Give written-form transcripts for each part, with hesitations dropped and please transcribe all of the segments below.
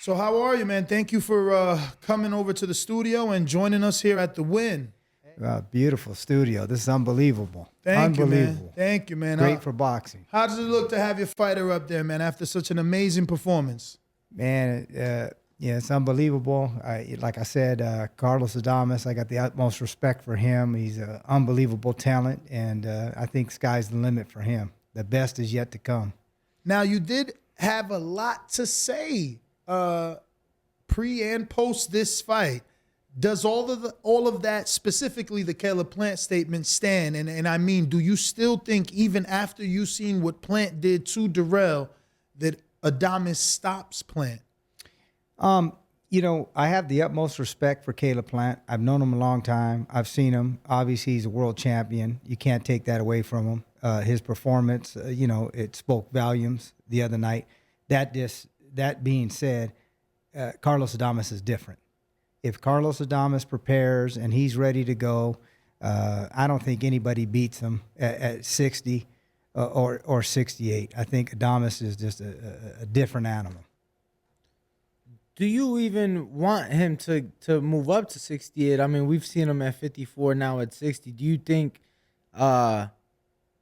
So how are you, man? Thank you for coming over to the studio and joining us here at the Win. Beautiful studio. This is unbelievable. Thank you, man. Unbelievable. Thank you, man. Great for boxing. How does it look to have your fighter up there, man, after such an amazing performance? Man, yeah, it's unbelievable. Like I said, Carlos Adames, I got the utmost respect for him. He's an unbelievable talent, and I think sky's the limit for him. The best is yet to come. Now, you did have a lot to say pre and post this fight. Does all of that, specifically the Caleb Plant statement, stand? And I mean, do you still think, even after you seen what Plant did to Darrell, that Adames stops Plant? You know, I have the utmost respect for Caleb Plant. I've known him a long time. I've seen him. Obviously, he's a world champion. You can't take that away from him. His performance, you know, it spoke volumes the other night. That being said, Carlos Adames is different. If Carlos Adames prepares and he's ready to go, I don't think anybody beats him at 60 or 68. I think Adames is just a different animal. Do you even want him to move up to 68? I mean, we've seen him at 54, now at 60. Do you think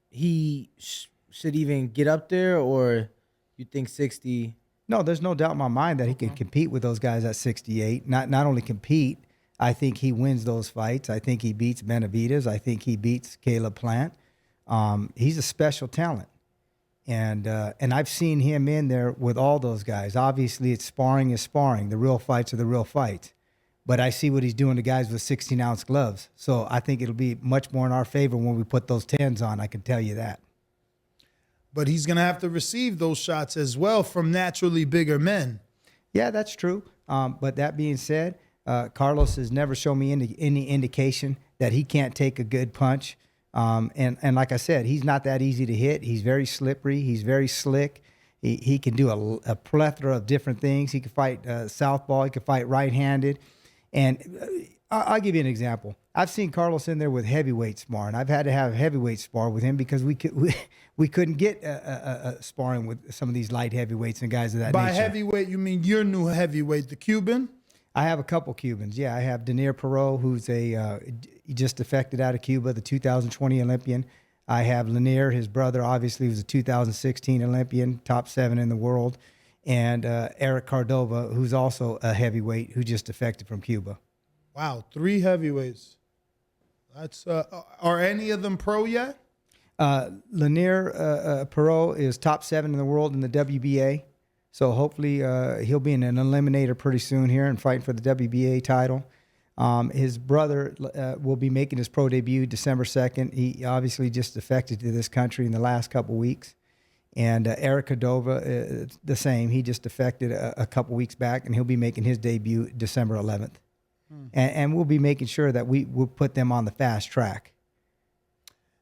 he should even get up there, or you think 60? No, there's no doubt in my mind that he can compete with those guys at 68. Not only compete, I think he wins those fights. I think he beats Benavidez. I think he beats Caleb Plant. He's a special talent. And I've seen him in there with all those guys. Obviously, it's sparring is sparring. The real fights are the real fights. But I see what he's doing to guys with 16-ounce gloves. So I think it'll be much more in our favor when we put those 10s on. I can tell you that. But he's going to have to receive those shots as well from naturally bigger men. Yeah, that's true. But that being said, Carlos has never shown me any indication that he can't take a good punch. And like I said, he's not that easy to hit. He's very slippery. He's very slick. He can do a plethora of different things. He can fight southpaw. He can fight right-handed. And I'll give you an example. I've seen Carlos in there with heavyweight sparring. I've had to have heavyweight spar with him because we couldn't get sparring with some of these light heavyweights and guys of that nature. By heavyweight, you mean your new heavyweight, the Cuban? I have a couple Cubans. Yeah, I have Daniel Perot, who's he just defected out of Cuba, the 2020 Olympian. I have Lanier, his brother, obviously was a 2016 Olympian, top 7 in the world. And Eric Cordova, who's also a heavyweight, who just defected from Cuba. Wow, 3 heavyweights. That's are any of them pro yet? Lanier Perot is top 7 in the world in the WBA. So hopefully he'll be in an eliminator pretty soon here and fighting for the WBA title. His brother will be making his pro debut December 2nd. He obviously just defected to this country in the last couple weeks. And Eric Cordova, the same. He just defected a couple weeks back, and he'll be making his debut December 11th. And we'll be making sure that we will put them on the fast track.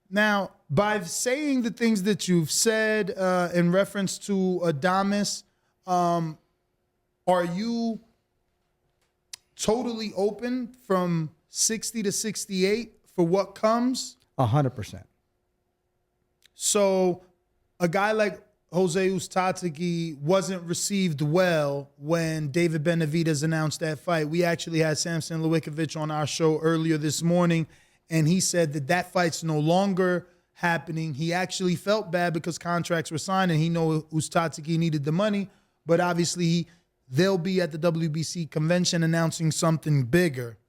Now, by saying the things that you've said in reference to Adames, are you totally open from 60 to 68 for what comes? 100%. So a guy like Jose Ustategui wasn't received well when David Benavidez announced that fight. We actually had Samson Lewickovic on our show earlier this morning, and he said that fight's no longer happening. He actually felt bad because contracts were signed, and he knew Ustategui needed the money, but obviously they'll be at the WBC convention announcing something bigger.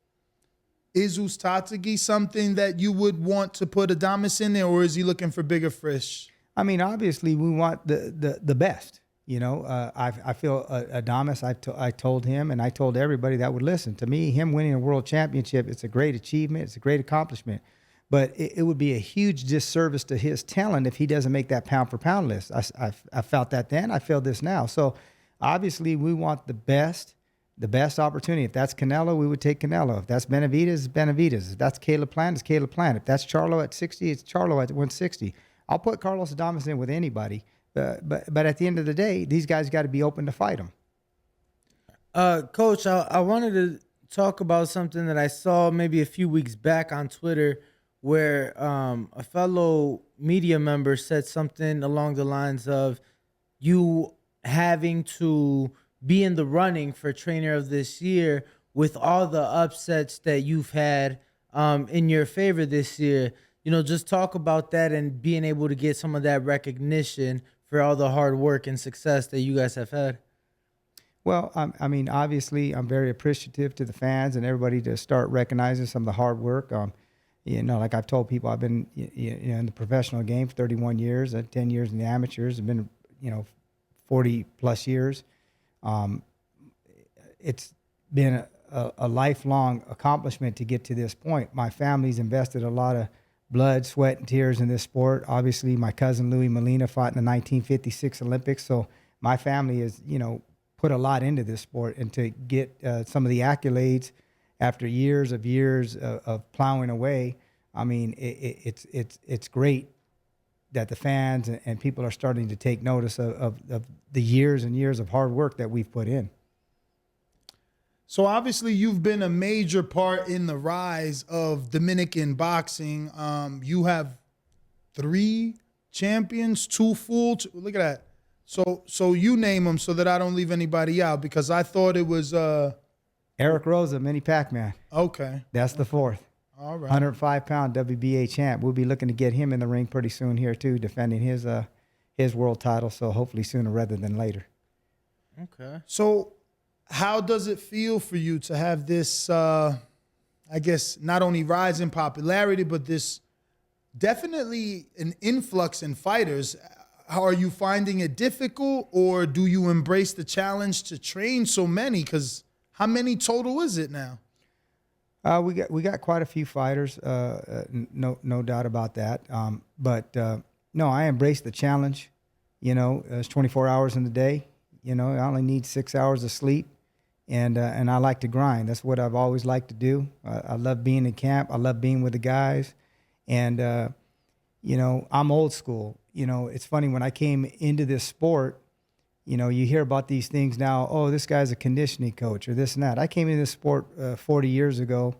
Is Ustategui something that you would want to put Adames in there, or is he looking for bigger fish? I mean, obviously, we want the best. You know, I feel Adames, I told him and I told everybody that would listen. To me, him winning a world championship, it's a great achievement. It's a great accomplishment. But it would be a huge disservice to his talent if he doesn't make that pound-for-pound list. I felt that then. I feel this now. So, obviously, we want the best opportunity. If that's Canelo, we would take Canelo. If that's Benavidez, it's Benavidez. If that's Caleb Plant, it's Caleb Plant. If that's Charlo at 60, it's Charlo at 160. I'll put Carlos Adames in with anybody. But at the end of the day, these guys got to be open to fight him. Coach, I wanted to talk about something that I saw maybe a few weeks back on Twitter where a fellow media member said something along the lines of you having to be in the running for trainer of this year with all the upsets that you've had in your favor this year. Just talk about that and being able to get some of that recognition for all the hard work and success that you guys have had. Well, I mean, obviously, I'm very appreciative to the fans and everybody to start recognizing some of the hard work. Like I've told people, I've been in the professional game for 31 years, 10 years in the amateurs. I've been 40 plus years. It's been a lifelong accomplishment to get to this point. My family's invested a lot of blood, sweat, and tears in this sport. Obviously, my cousin Louis Molina fought in the 1956 Olympics, so my family has put a lot into this sport, and to get some of the accolades after years of plowing away. I mean, it's great that the fans and people are starting to take notice of the years and years of hard work that we've put in. So obviously you've been a major part in the rise of Dominican boxing. You have 3 champions, 2 full. Look at that. So you name them so that I don't leave anybody out, because I thought it was Eric Rosa, Mini Pac-Man. Okay. That's the 4th. All right. 105-pound WBA champ. We'll be looking to get him in the ring pretty soon here too, defending his world title. So hopefully sooner rather than later. Okay. So how does it feel for you to have this, I guess, not only rise in popularity, but this definitely an influx in fighters? How are you finding it difficult, or do you embrace the challenge to train so many? Because how many total is it now? We got quite a few fighters, no doubt about that. But no, I embrace the challenge. It's 24 hours in the day. I only need 6 hours of sleep, and I like to grind. That's what I've always liked to do. I love being in camp. I love being with the guys, and I'm old school. It's funny, when I came into this sport, you hear about these things now. Oh, this guy's a conditioning coach or this and that. I came into this sport 40 years ago,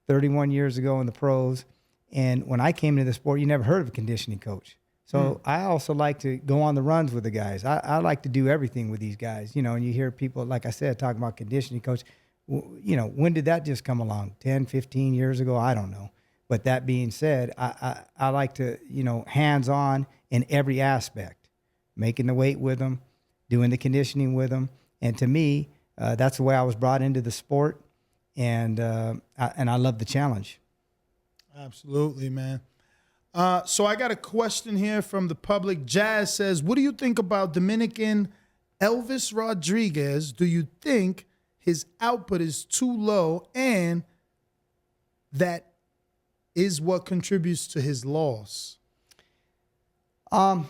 31 years ago in the pros. And when I came into the sport, you never heard of a conditioning coach. So I also like to go on the runs with the guys. I like to do everything with these guys, and you hear people, like I said, talking about conditioning coach. When did that just come along? 10, 15 years ago? I don't know. But that being said, I like to, hands-on in every aspect, making the weight with them, doing the conditioning with them. And to me, that's the way I was brought into the sport. And I love the challenge. Absolutely, man. So I got a question here from the public. Jazz says, what do you think about Dominican Elvis Rodriguez? Do you think his output is too low, and that is what contributes to his loss? I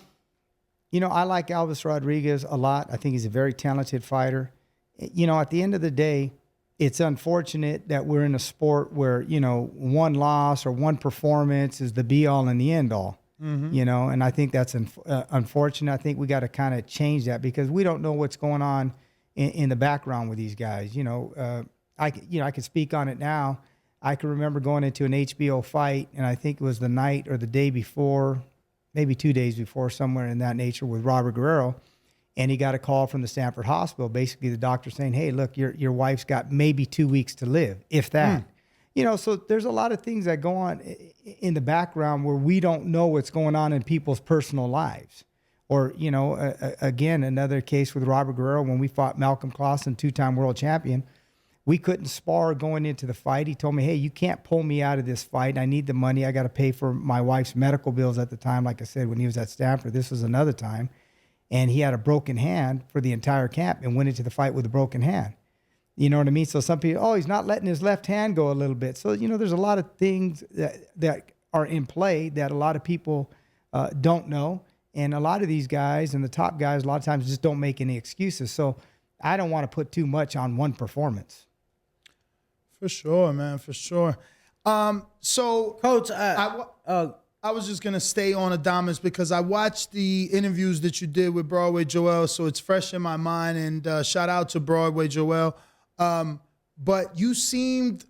like Elvis Rodriguez a lot. I think he's a very talented fighter. At the end of the day, it's unfortunate that we're in a sport where, one loss or one performance is the be all and the end all, and I think that's unfortunate. I think we got to kind of change that, because we don't know what's going on in the background with these guys. I can speak on it now. I can remember going into an HBO fight, and I think it was the night or the day before, maybe 2 days before, somewhere in that nature, with Robert Guerrero. And he got a call from the Stanford Hospital, basically the doctor saying, hey, look, your wife's got maybe 2 weeks to live, if that. So there's a lot of things that go on in the background where we don't know what's going on in people's personal lives. Or, again, another case with Robert Guerrero, when we fought Malcolm Clausen, 2-time world champion. We couldn't spar going into the fight. He told me, hey, you can't pull me out of this fight. I need the money. I got to pay for my wife's medical bills at the time. Like I said, when he was at Stanford, this was another time. And he had a broken hand for the entire camp and went into the fight with a broken hand. You know what I mean? So some people, he's not letting his left hand go a little bit. So, there's a lot of things that are in play that a lot of people don't know. And a lot of these guys and the top guys, a lot of times, just don't make any excuses. So I don't want to put too much on one performance. For sure, man, for sure. So, Coach, I was just going to stay on Adames because I watched the interviews that you did with Broadway Joel, so it's fresh in my mind, and shout out to Broadway Joel. But you seemed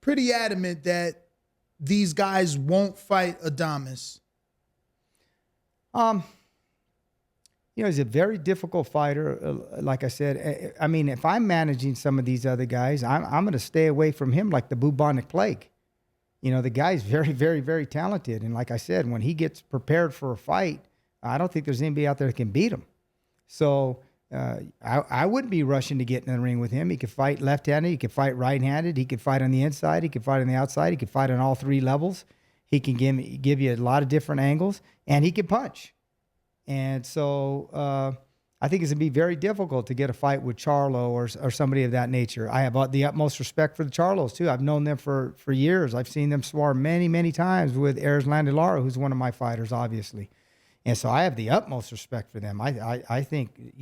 pretty adamant that these guys won't fight Adames. he's a very difficult fighter. Like I said, I mean, if I'm managing some of these other guys, I'm going to stay away from him like the bubonic plague. The guy's very, very, very talented. And like I said, when he gets prepared for a fight, I don't think there's anybody out there that can beat him. So I wouldn't be rushing to get in the ring with him. He could fight left-handed. He could fight right-handed. He could fight on the inside. He could fight on the outside. He could fight on all three levels. He can give you a lot of different angles, and he can punch. And so I think it's going to be very difficult to get a fight with Charlo or somebody of that nature. I have the utmost respect for the Charlos, too. I've known them for years. I've seen them spar many, many times with Erislandy Lara, who's one of my fighters, obviously. And so I have the utmost respect for them. I think,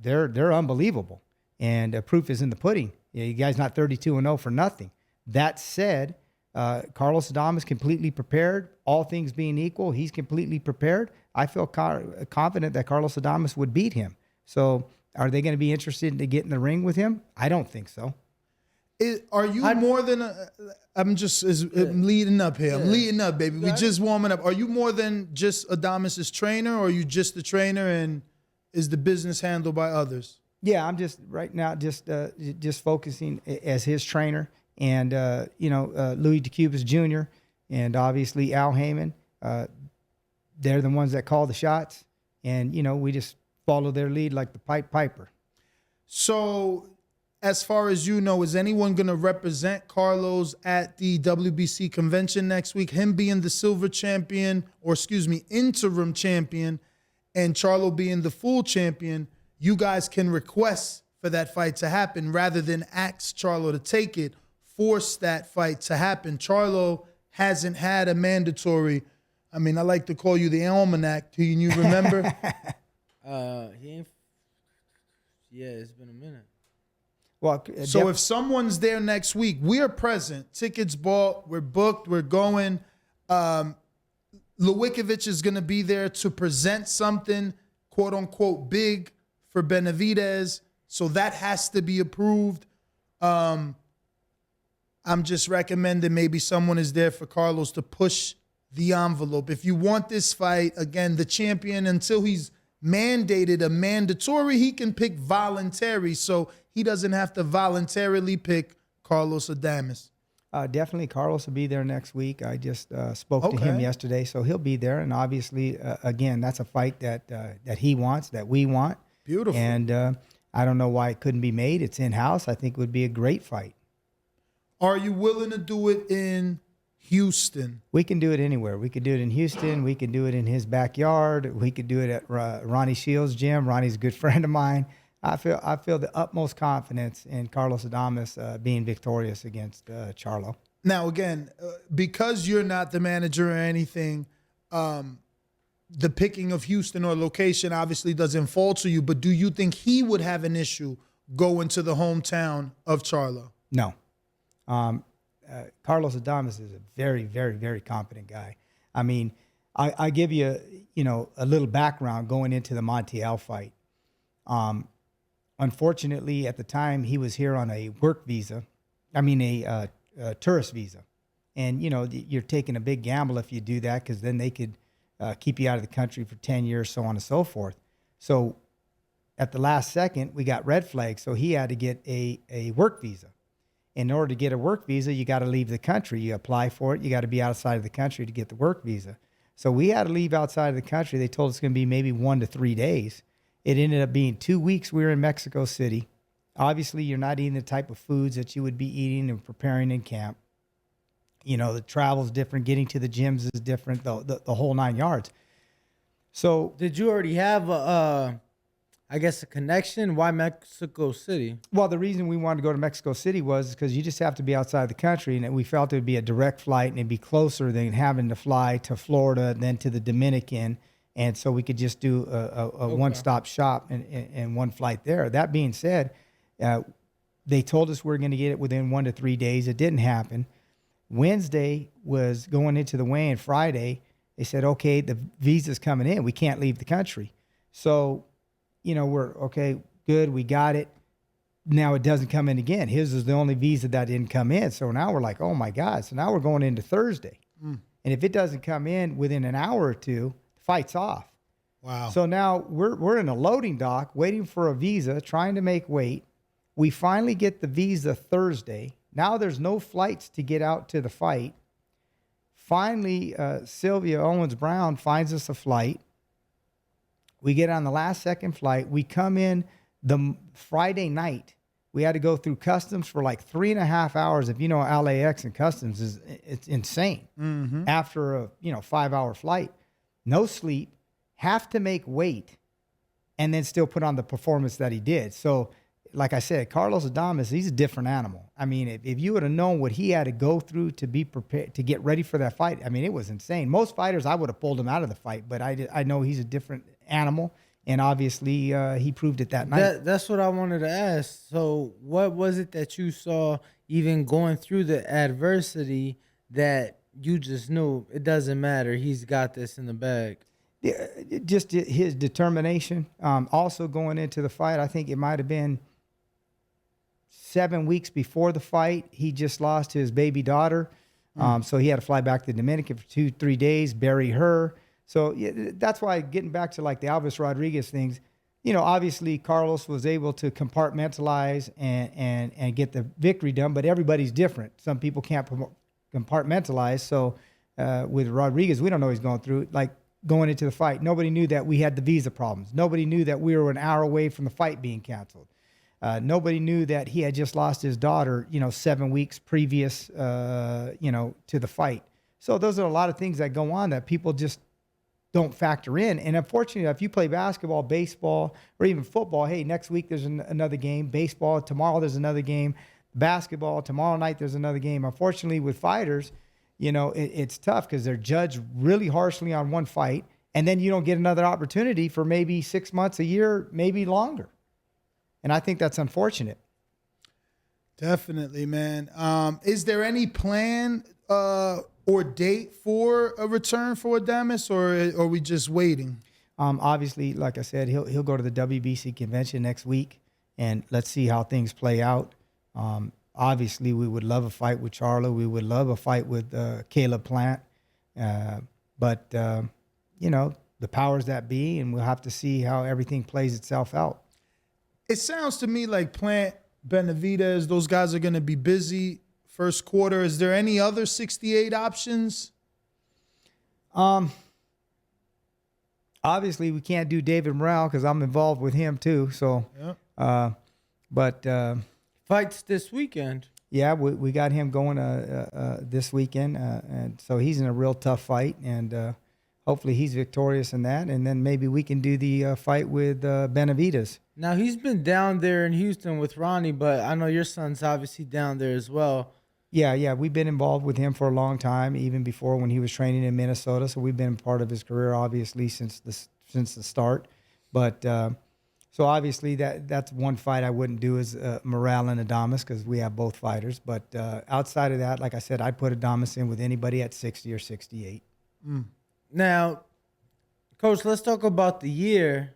they're unbelievable. And proof is in the pudding. You guys not 32-0 for nothing. That said, Carlos Adames completely prepared. All things being equal, he's completely prepared. I feel confident that Carlos Adames would beat him. So are they going to be interested to get in the ring with him? I don't think so. Are you more than I'm just I'm leading up here. I'm leading up, baby. We just warming up. Are you more than just Adames' trainer, or are you just the trainer and is the business handled by others? Yeah, I'm just right now just focusing as his trainer, and Louis DeCubas Jr. and obviously Al Heyman. They're the ones that call the shots, and we just follow their lead like the Pied Piper. So, as far as you know, is anyone going to represent Carlos at the WBC convention next week? Him being the silver champion, or interim champion, and Charlo being the full champion, you guys can request for that fight to happen rather than ask Charlo to take it, force that fight to happen. Charlo hasn't had a mandatory. I mean, I like to call you the almanac. Do you remember? He ain't. Yeah, it's been a minute. Well, so if someone's there next week, we are present. Tickets bought. We're booked. We're going. Lewickovic is going to be there to present something, quote unquote, big for Benavidez. So that has to be approved. I'm just recommending maybe someone is there for Carlos to push the envelope. If you want this fight, again, the champion, until he's mandated a mandatory, he can pick voluntary. So he doesn't have to voluntarily pick Carlos Adames. Definitely Carlos will be there next week. I just spoke to him yesterday, so he'll be there. And obviously, again, that's a fight that he wants, that we want. Beautiful. And I don't know why it couldn't be made. It's in-house. I think it would be a great fight. Are you willing to do it in Houston? We can do it anywhere. We could do it in Houston. We could do it in his backyard. We could do it at Ronnie Shields' gym. Ronnie's a good friend of mine. I feel the utmost confidence in Carlos Adames being victorious against Charlo. Now, again, because you're not the manager or anything, the picking of Houston or location obviously doesn't fall to you, but do you think he would have an issue going to the hometown of Charlo? No. Carlos Adames is a very, very, very competent guy. I mean, I give you, a little background going into the Montiel fight. Unfortunately, at the time, he was here on a work visa. I mean, a tourist visa. And, you're taking a big gamble if you do that, because then they could keep you out of the country for 10 years, so on and so forth. So at the last second, we got red flags, so he had to get a work visa. In order to get a work visa, you got to leave the country. You apply for it. You got to be outside of the country to get the work visa. So we had to leave outside of the country. They told us it's going to be maybe 1 to 3 days. It ended up being 2 weeks. We were in Mexico City. Obviously, you're not eating the type of foods that you would be eating and preparing in camp. The travel's different. Getting to the gyms is different, the whole 9 yards. So did you already have a connection? Why Mexico City? Well, the reason we wanted to go to Mexico City was because you just have to be outside the country, and we felt it would be a direct flight and it'd be closer than having to fly to Florida, then to the Dominican. And so we could just do a one-stop shop and one flight there. That being said, they told us we were going to get it within 1 to 3 days. It didn't happen. Wednesday was going into the weigh-in. Friday, they said, okay, the visa's coming in. We can't leave the country. So, we're, okay, good, we got it. Now it doesn't come in again. His is the only visa that didn't come in. So now we're like, oh, my God. So now we're going into Thursday. And if it doesn't come in within an hour or two, fight's off. Wow. So now we're in a loading dock waiting for a visa, trying to make weight. We finally get the visa Thursday. Now there's no flights to get out to the fight. Finally, Sylvia Owens-Brown finds us a flight. We get on the last second flight. We come in the Friday night. We had to go through customs for like 3.5 hours. If you know LAX and customs it's insane. After a 5-hour flight, no sleep, have to make weight, and then still put on the performance that he did. So, like I said, Carlos Adames, he's a different animal. I mean, if you would have known what he had to go through to be prepared to get ready for that fight, I mean, it was insane. Most fighters, I would have pulled him out of the fight, but I know he's a different animal, and obviously he proved it that night. That's what I wanted to ask. So what was it that you saw even going through the adversity that you just knew it doesn't matter, he's got this in the bag? Yeah, just his determination. Also going into the fight, I think it might have been 7 weeks before the fight, he just lost his baby daughter. So he had to fly back to the Dominican for 2-3 days, bury her. So yeah, that's why, getting back to like the Alves Rodriguez things, obviously Carlos was able to compartmentalize and get the victory done, but everybody's different. Some people can't compartmentalize. So with Rodriguez, we don't know what he's going through. Like going into the fight, nobody knew that we had the visa problems. Nobody knew that we were an hour away from the fight being canceled. Nobody knew that he had just lost his daughter, 7 weeks previous, to the fight. So those are a lot of things that go on that people just don't factor in. And unfortunately, if you play basketball, baseball, or even football, hey, next week there's another game. Baseball, tomorrow there's another game. Basketball, tomorrow night there's another game. Unfortunately, with fighters, it's tough because they're judged really harshly on one fight, and then you don't get another opportunity for maybe 6 months, a year, maybe longer. And I think that's unfortunate. Definitely, man. Is there any plan or date for a return for Adames, or are we just waiting? Obviously, like I said, he'll go to the WBC convention next week, and let's see how things play out. Obviously, we would love a fight with Charlo. We would love a fight with Caleb Plant. But the powers that be, and we'll have to see how everything plays itself out. It sounds to me like Plant, Benavidez, those guys are going to be busy first quarter. Is there any other 68 options? Obviously, we can't do David Morrell because I'm involved with him too. So, but Fights this weekend. Yeah, we got him going this weekend, and so he's in a real tough fight, and hopefully he's victorious in that, and then maybe we can do the fight with Benavidez. Now, he's been down there in Houston with Ronnie, but I know your son's obviously down there as well. Yeah, we've been involved with him for a long time, even before when he was training in Minnesota. So we've been part of his career, obviously, since the start. But so obviously that's one fight I wouldn't do is Morrell and Adames because we have both fighters. But outside of that, like I said, I'd put Adames in with anybody at 60 or 68. Now, Coach, let's talk about the year.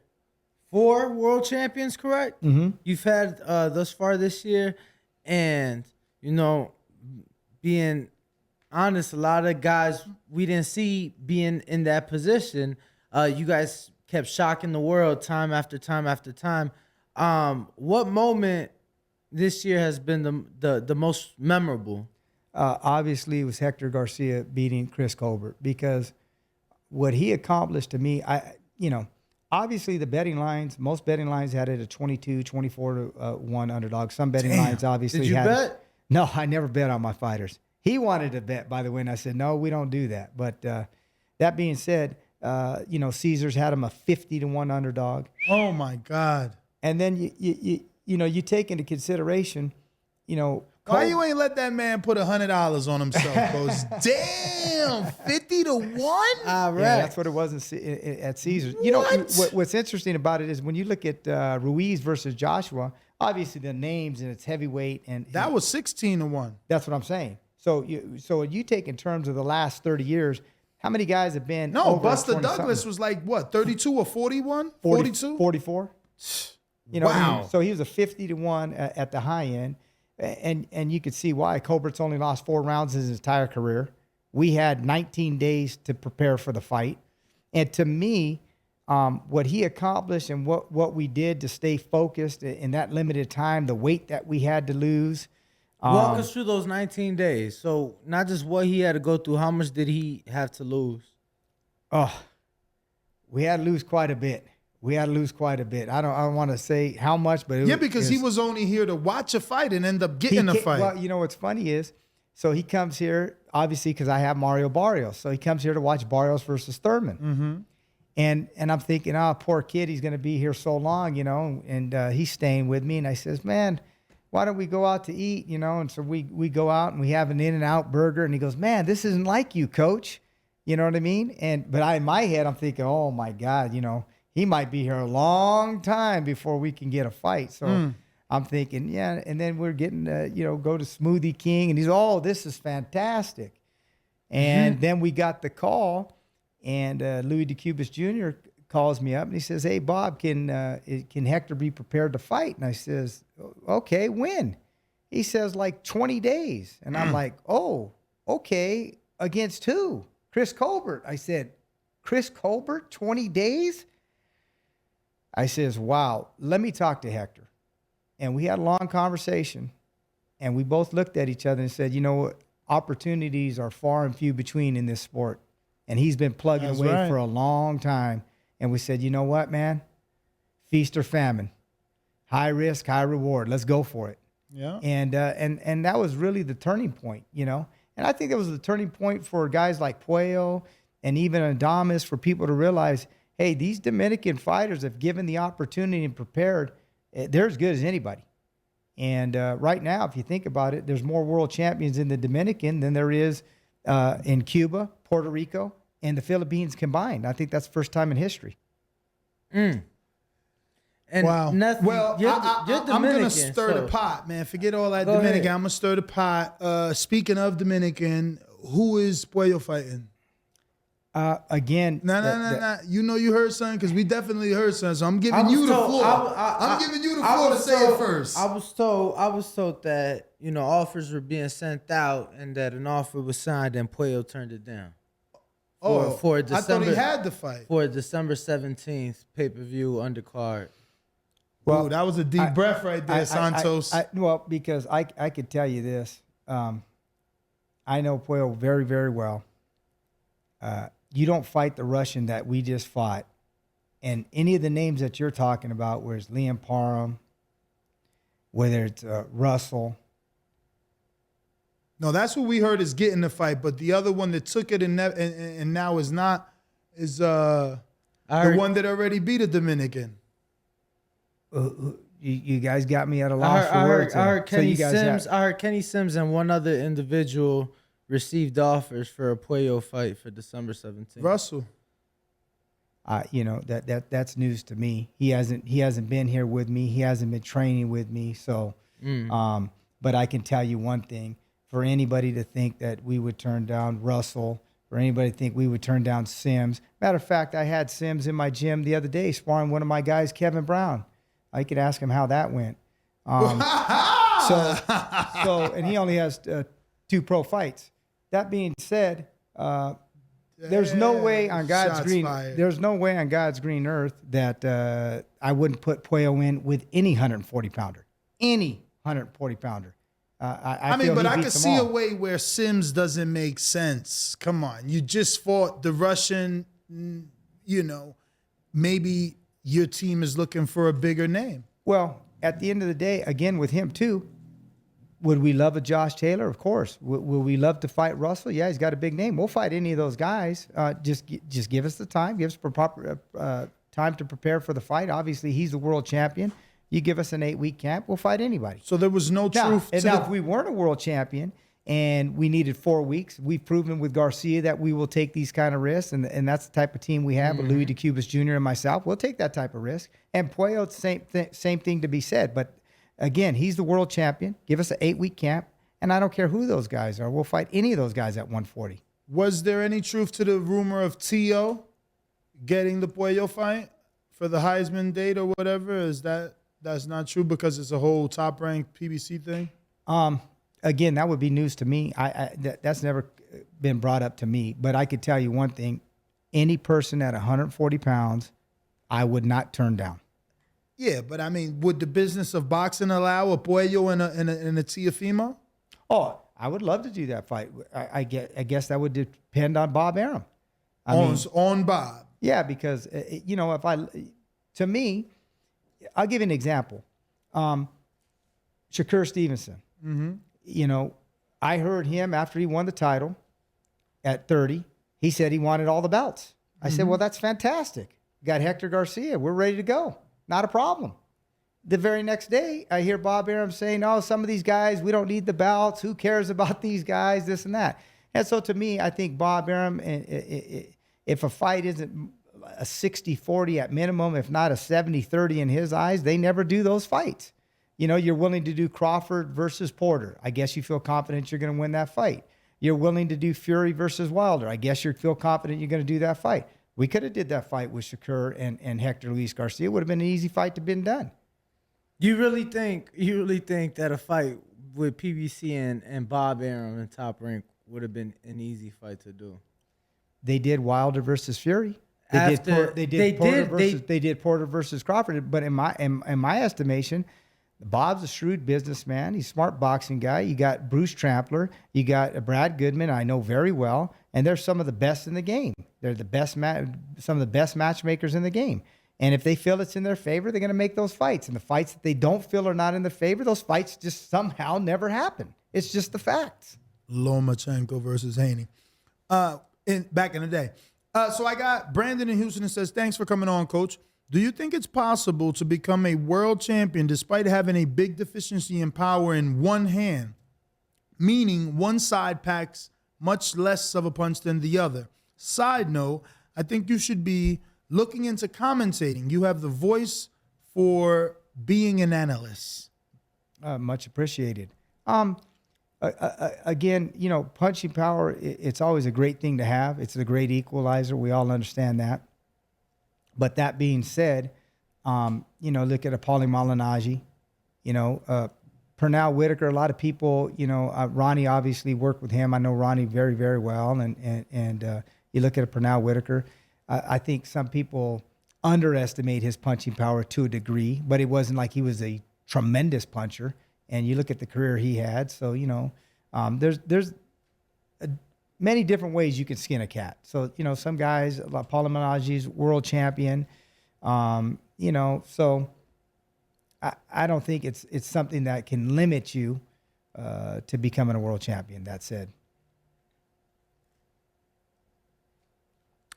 4 world champions, correct? Mm-hmm. You've had thus far this year, and being honest, a lot of guys we didn't see being in that position. You guys kept shocking the world time after time after time. What moment this year has been the most memorable? Obviously, it was Hector Garcia beating Chris Colbert because what he accomplished to me, obviously the betting lines, most betting lines had it at 22, 24 to 1 underdog. Some betting lines obviously Did you had bet? No, I never bet on my fighters. He wanted to bet, by the way, and I said, no, we don't do that. But that being said, Caesars had him a 50 to 1 underdog. Oh my God. And then you take into consideration, Why you ain't let that man put $100 on himself? Goes, damn, 50 to 1? Yeah, that's what it was at Caesars. What's interesting about it is when you look at Ruiz versus Joshua, obviously the names and it's heavyweight, and That was 16 to 1. that's what I'm saying. So you take in terms of the last 30 years, how many guys have been? No, over Buster 20 Douglas something? was like what, 32 or 41? 40 42? 44. Wow. So he was a 50 to 1 at the high end. And you could see why. Colbert's only lost 4 rounds in his entire career. We had 19 days to prepare for the fight. And to me, what he accomplished and what we did to stay focused in that limited time, the weight that we had to lose. Walk us through those 19 days. So not just what he had to go through, how much did he have to lose? Oh, we had to lose quite a bit. I don't want to say how much, but because he was only here to watch a fight and end up getting a fight. Well, you know what's funny is, so he comes here obviously because I have Mario Barrios, so he comes here to watch Barrios versus Thurman. Mm-hmm. And I'm thinking, oh, poor kid, he's going to be here so long, you know, and he's staying with me. And I says, man, why don't we go out to eat, you know? And so we go out and we have an In-N-Out burger. And he goes, man, this isn't like you, coach. You know what I mean? But in my head, I'm thinking, oh my God, you know, he might be here a long time before we can get a fight. So I'm thinking, yeah. And then we're getting, go to Smoothie King. And he's, oh, this is fantastic. And then we got the call. And Louis DeCubas Jr. calls me up and he says, hey, Bob, can Hector be prepared to fight? And I says, okay, when? He says, like 20 days. And I'm like, oh, okay, against who? Chris Colbert. I said, Chris Colbert, 20 days? I says, wow, let me talk to Hector. And we had a long conversation. And we both looked at each other and said, you know what? Opportunities are far and few between in this sport. And he's been plugging away for a long time. And we said, you know what, man? Feast or famine. High risk, high reward. Let's go for it. Yeah. And that was really the turning point, you know? And I think that was the turning point for guys like Puello and even Adames, for people to realize, hey, these Dominican fighters have given the opportunity and prepared. They're as good as anybody. And right now, if you think about it, there's more world champions in the Dominican than there is in Cuba, Puerto Rico, and the Philippines combined. I think that's the first time in history. And wow. Nothing, Well, you're I'm going to Dominican, stir the pot, man. Forget all that Dominican. ahead. I'm going to stir the pot. Speaking of Dominican, who is Puello fighting? Again. No. You know you heard something because we definitely heard something. So I'm giving you the floor. I'm giving you the floor to say it first. I was told that, you know, offers were being sent out and that an offer was signed and Puello turned it down. For I December, thought he had the fight. For December 17th pay-per-view undercard. Well, that was a deep breath right there, Santos. Because I could tell you this. I know Puello very, very well. You don't fight the Russian that we just fought. And any of the names that you're talking about, whether it's Liam Parham, whether it's Russell. No, that's what we heard is getting the fight. But the other one that took it and now is not is the one that already beat a Dominican. You guys got me at a loss for words. I heard Kenny Sims and one other individual received offers for a Puello fight for December 17th. Russell. That's news to me. He hasn't been here with me. He hasn't been training with me. So, but I can tell you one thing: for anybody to think that we would turn down Russell, for anybody to think we would turn down Sims. Matter of fact, I had Sims in my gym the other day sparring one of my guys, Kevin Brown. I could ask him how that went. And he only has 2 pro fights. That being said, there's no way on God's green earth that I wouldn't put Puello in with any 140 pounder. Any 140 pounder. I can see a way where Sims doesn't make sense. Come on, you just fought the Russian. You know, maybe your team is looking for a bigger name. Well, at the end of the day, again with him too. Would we love a Josh Taylor? Of course. Will we love to fight Russell? Yeah, he's got a big name. We'll fight any of those guys. Just give us the time. Give us proper time to prepare for the fight. Obviously, he's the world champion. You give us an 8-week camp, we'll fight anybody. So there was no truth. If we weren't a world champion and we needed 4 weeks, we've proven with Garcia that we will take these kind of risks, and that's the type of team we have with Louis DeCubas Jr. and myself. We'll take that type of risk. And Puello, same thing to be said, but. Again, he's the world champion. Give us an 8-week camp, and I don't care who those guys are. We'll fight any of those guys at 140. Was there any truth to the rumor of T.O. getting the Puello fight for the Heisman date or whatever? That's not true because it's a whole top-ranked PBC thing? Again, that would be news to me. That's never been brought up to me. But I could tell you one thing. Any person at 140 pounds I would not turn down. Yeah, but I mean, would the business of boxing allow a Puello and a Teofimo? Oh, I would love to do that fight. I guess that would depend on Bob Arum. I mean, On Bob. yeah, because to me, I'll give you an example. Shakur Stevenson. I heard him after he won the title at 30. He said he wanted all the belts. I said, well, that's fantastic. Got Hector Garcia. We're ready to go. Not a problem. The very next day, I hear Bob Arum saying, oh, some of these guys, we don't need the belts. Who cares about these guys, this and that. And so to me, I think Bob Arum, if a fight isn't a 60-40 at minimum, if not a 70-30 in his eyes, they never do those fights. You're willing to do Crawford versus Porter. I guess you feel confident you're going to win that fight. You're willing to do Fury versus Wilder. I guess you feel confident you're going to do that fight. We could have did that fight with Shakur and Hector Luis Garcia. It would have been an easy fight to been done. You really think that a fight with PBC and Bob Arum in Top Rank would have been an easy fight to do? They did Wilder versus Fury. They did Porter versus Crawford. But in my estimation, Bob's a shrewd businessman. He's a smart boxing guy. You got Bruce Trampler. You got Brad Goodman, I know very well. And they're some of the best in the game. They're the best some of the best matchmakers in the game. And if they feel it's in their favor, they're going to make those fights. And the fights that they don't feel are not in their favor, those fights just somehow never happen. It's just the facts. Lomachenko versus Haney. Back in the day. So I got Brandon in Houston that says, thanks for coming on, Coach. Do you think it's possible to become a world champion despite having a big deficiency in power in one hand? Meaning one side packs much less of a punch than the other. Side note, I think you should be looking into commentating. You have the voice for being an analyst. Much appreciated. Again, punching power, it's always a great thing to have. It's a great equalizer. We all understand that. But that being said, look at a Paulie Malignaggi, Pernell Whitaker. A lot of people, Ronnie obviously worked with him. I know Ronnie very, very well. And you look at a Pernell Whitaker. I think some people underestimate his punching power to a degree, but it wasn't like he was a tremendous puncher. And you look at the career he had. So, there's many different ways you can skin a cat. So, some guys, like Paulie Malignaggi's world champion, so I don't think it's something that can limit you to becoming a world champion, that said.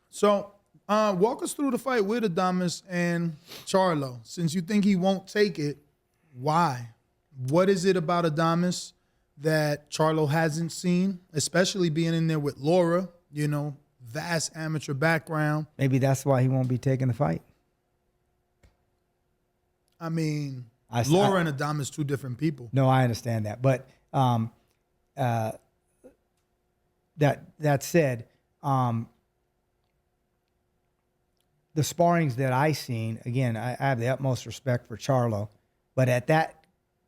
So, walk us through the fight with Adames and Charlo. Since you think he won't take it, why? What is it about Adames that Charlo hasn't seen, especially being in there with Laura, vast amateur background? Maybe that's why he won't be taking the fight. I mean, Laura and Adames, two different people. No, I understand that. But that said, the sparrings that I seen, again, I have the utmost respect for Charlo, but at that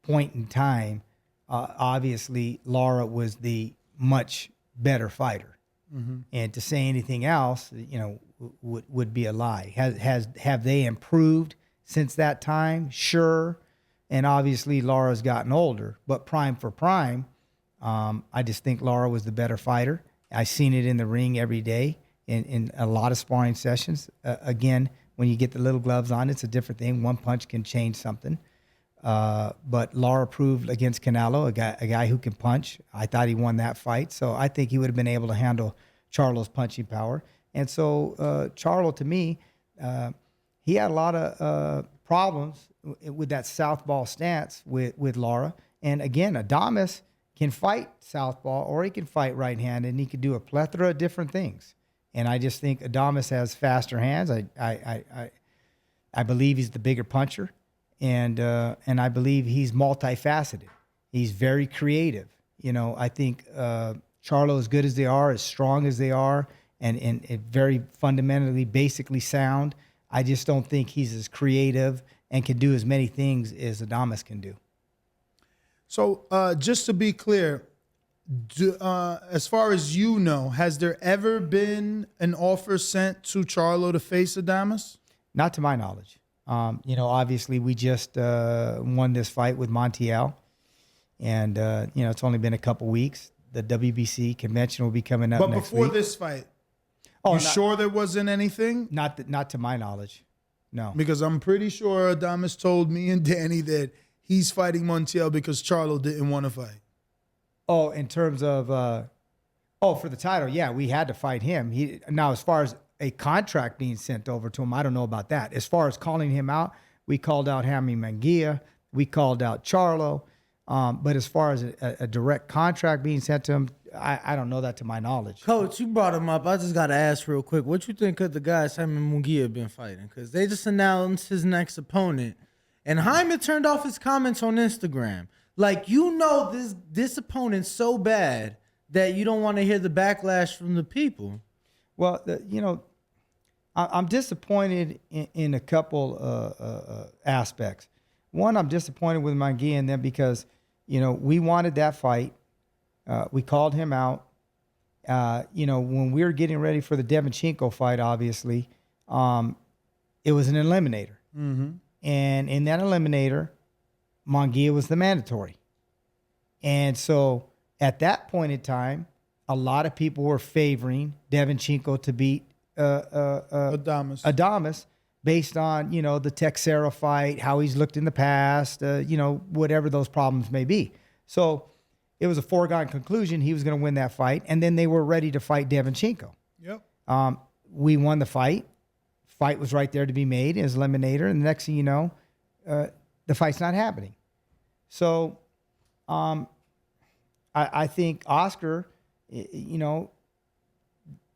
point in time, obviously Laura was the much better fighter, and to say anything else, would be a lie. Have they improved since that time? Sure, and obviously Laura's gotten older, but prime for prime, I just think Laura was the better fighter. I seen it in the ring every day in a lot of sparring sessions. Again, when you get the little gloves on, it's a different thing. One punch can change something. But Laura proved against Canelo, a guy who can punch. I thought he won that fight. So I think he would have been able to handle Charlo's punching power. And so Charlo, to me, he had a lot of problems with that southpaw stance with Laura. And again, Adames can fight southpaw or he can fight right-handed, and he can do a plethora of different things. And I just think Adames has faster hands. I believe he's the bigger puncher. And I believe he's multifaceted. He's very creative. I think Charlo, as good as they are, as strong as they are, and very fundamentally, basically sound, I just don't think he's as creative and can do as many things as Adames can do. So just to be clear, as far as you know, has there ever been an offer sent to Charlo to face Adames? Not to my knowledge. Obviously we just won this fight with Montiel, and it's only been a couple weeks. The WBC convention will be coming up next week. But before this fight, sure there wasn't anything? Not to my knowledge, no. Because I'm pretty sure Adames told me and Danny that he's fighting Montiel because Charlo didn't want to fight. Oh, in terms of, for the title, yeah, we had to fight him. Now, as far as a contract being sent over to him, I don't know about that. As far as calling him out, we called out Jaime Munguia, we called out Charlo, but as far as a direct contract being sent to him, I don't know that to my knowledge. Coach, you brought him up. I just got to ask real quick, what you think of the guys Jaime Munguia been fighting? Because they just announced his next opponent, and Jaime turned off his comments on Instagram. Like, this opponent's so bad that you don't want to hear the backlash from the people. Well, I'm disappointed in a couple aspects. One, I'm disappointed with Munguia and them because, we wanted that fight. We called him out. When we were getting ready for the Devinchenko fight, obviously, it was an eliminator. Mm-hmm. And in that eliminator, Munguia was the mandatory. And so at that point in time, a lot of people were favoring Devinchenko to beat Adames based on, the Texera fight, how he's looked in the past, whatever those problems may be. So it was a foregone conclusion he was going to win that fight, and then they were ready to fight Devinchenko. Yep. We won the fight. Fight was right there to be made as eliminator, and the next thing you know, the fight's not happening. So I think Oscar,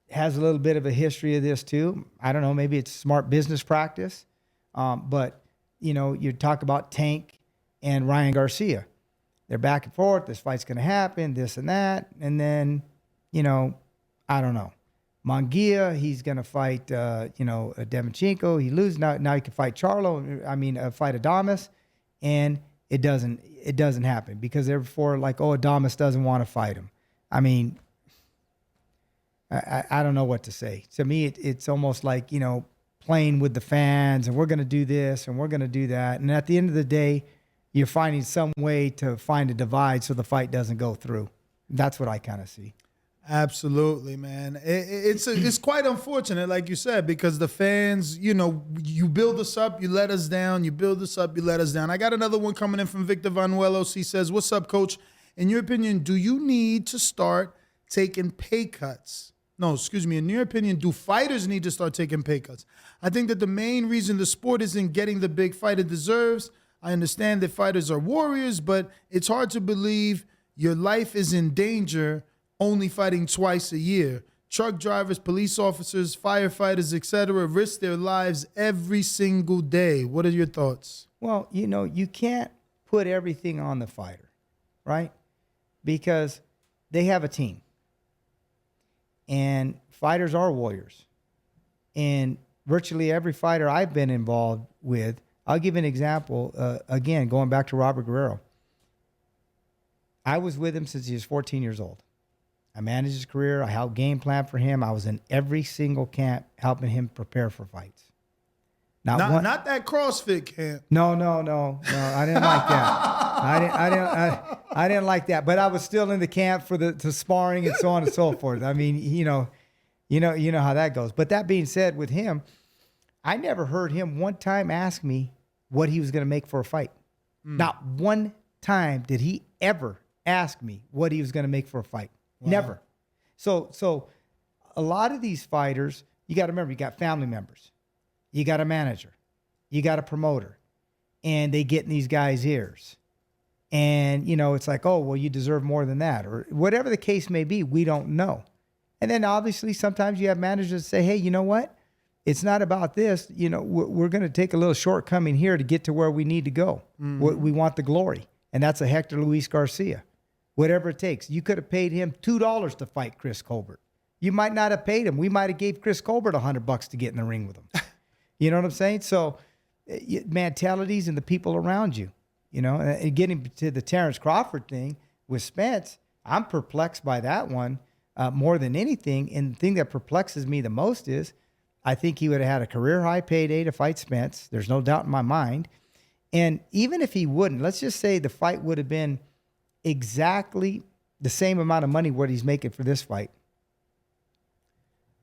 has a little bit of a history of this too. I don't know, maybe it's smart business practice, but you talk about Tank and Ryan Garcia. They're back and forth. This fight's going to happen, this and that. And then, I don't know. Munguia, he's going to fight, Devinchenko. He loses. Now he can fight Charlo. Fight Adames. And it doesn't happen because therefore, Adames doesn't want to fight him. I don't know what to say. To me, it's almost like, playing with the fans and we're going to do this and we're going to do that. And at the end of the day, you're finding some way to find a divide so the fight doesn't go through. That's what I kind of see. Absolutely, man. It's quite unfortunate, like you said, because the fans, you build us up, you let us down. You build us up, you let us down. I got another one coming in from Victor Vanuelos. He says, "What's up, Coach? In your opinion, do you need to start taking pay cuts?" No, excuse me. In your opinion, do fighters need to start taking pay cuts? I think that the main reason the sport isn't getting the big fight it deserves. I understand that fighters are warriors, but it's hard to believe your life is in danger only fighting twice a year. Truck drivers, police officers, firefighters, etc., risk their lives every single day. What are your thoughts? Well, you can't put everything on the fighter, right? Because they have a team. And fighters are warriors. And virtually every fighter I've been involved with, I'll give an example, again, going back to Robert Guerrero. I was with him since he was 14 years old. I managed his career. I helped game plan for him. I was in every single camp helping him prepare for fights. Not that CrossFit camp. No. I didn't like that. I didn't like that. But I was still in the camp for the sparring and so on and so forth. You know how that goes. But that being said, with him, I never heard him one time ask me what he was going to make for a fight. Not one time did he ever ask me what he was going to make for a fight. Wow. Never. So a lot of these fighters, you got to remember, you got family members. You got a manager, you got a promoter, and they get in these guys' ears. And, it's like, oh, well, you deserve more than that. Or whatever the case may be, we don't know. And then obviously sometimes you have managers that say, hey, you know what? It's not about this. We're going to take a little shortcoming here to get to where we need to go. Mm-hmm. We want the glory. And that's a Hector Luis Garcia. Whatever it takes. You could have paid him $2 to fight Chris Colbert. You might not have paid him. We might have gave Chris Colbert $100 to get in the ring with him. You know what I'm saying? So mentalities and the people around you, and getting to the Terrence Crawford thing with Spence, I'm perplexed by that one more than anything. And the thing that perplexes me the most is I think he would have had a career high payday to fight Spence. There's no doubt in my mind. And even if he wouldn't, let's just say the fight would have been exactly the same amount of money what he's making for this fight,